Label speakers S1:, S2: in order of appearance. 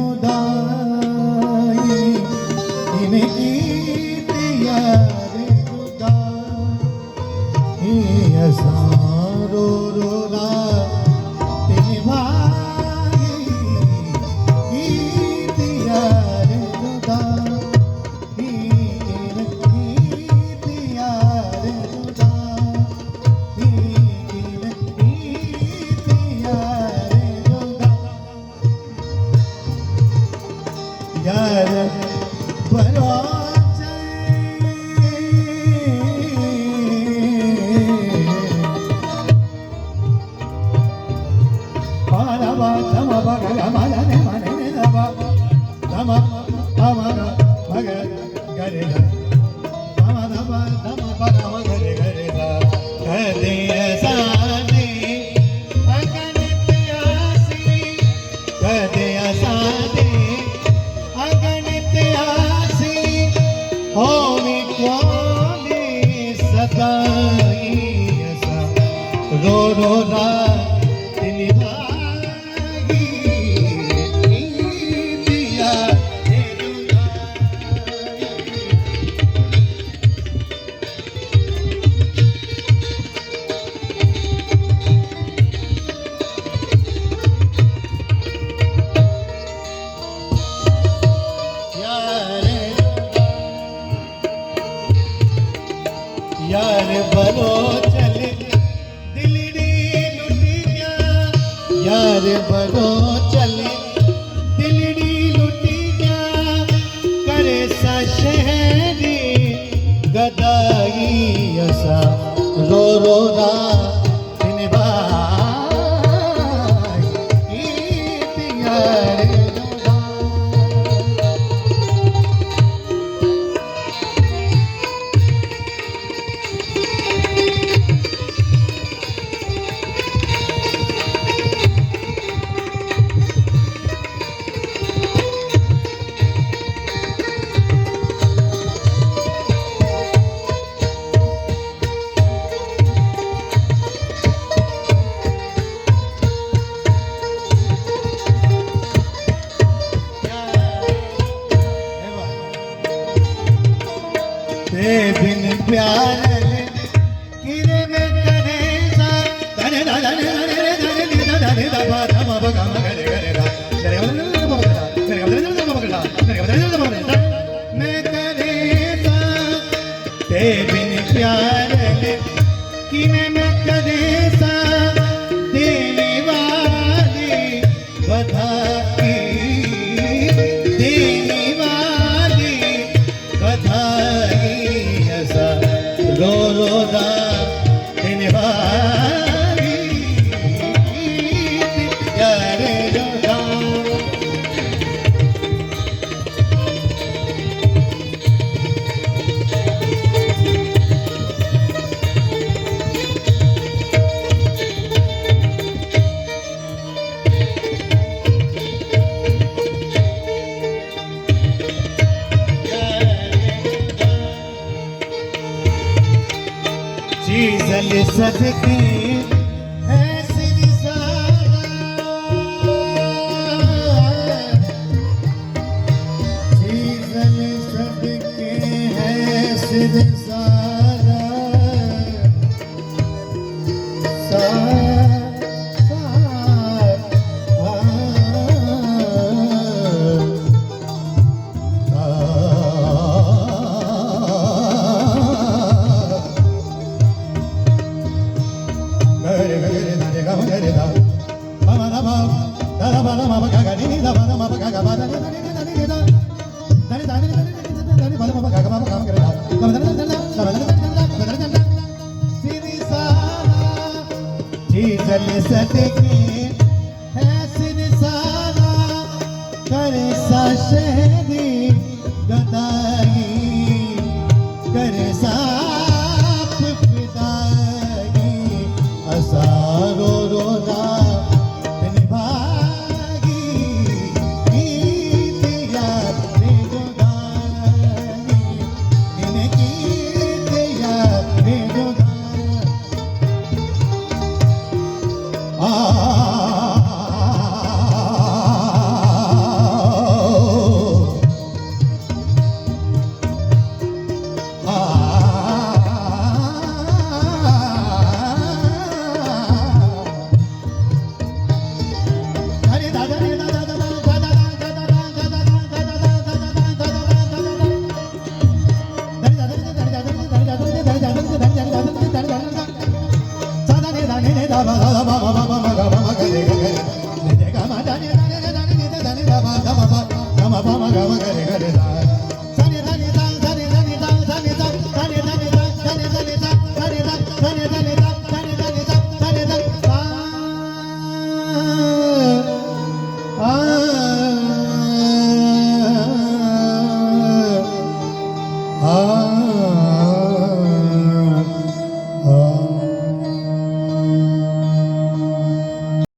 S1: जुदाई इनकी यार जुदाई रो रो रात निभाई यार जुदाई इनकी यार जुदाई यार बरोचे पारवा धम बगल मने मने धम धम धम बगल गरे धम धम धम बगल गरे गरे गरे साने अगन प्यासी गदे साने होवी क्वाली सदाई ऐसा रो रो रात निभाई दिया यार बरो चले दिलड़ी लुटी गया यार बरो चले दिलड़ी लुटी गया करे सा शहरी गदाई ऐसा रो रो रात निभाई यार बिन प्यार किरे में करे सा धने धने धने धने धने धने दबा दबा बगा करे करे रा तेरे बदले में बगा तेरे बदले में बगा तेरे बदले में बगा मैं करे सा ते बिन प्यार किरे में करे सा देने वाली बधाई देने वाली बधाई रो रो रात निभाई यार चीज़ल सदके ऐसी निसारा चीज़ल सदके ऐसी निसारा चीज़ल सदके ऐसी निसारा करे सा शहरी गदाई करे साफ फिदाई असारो रो रात निभाई यार जुदाई इनकी यार जुदाई सा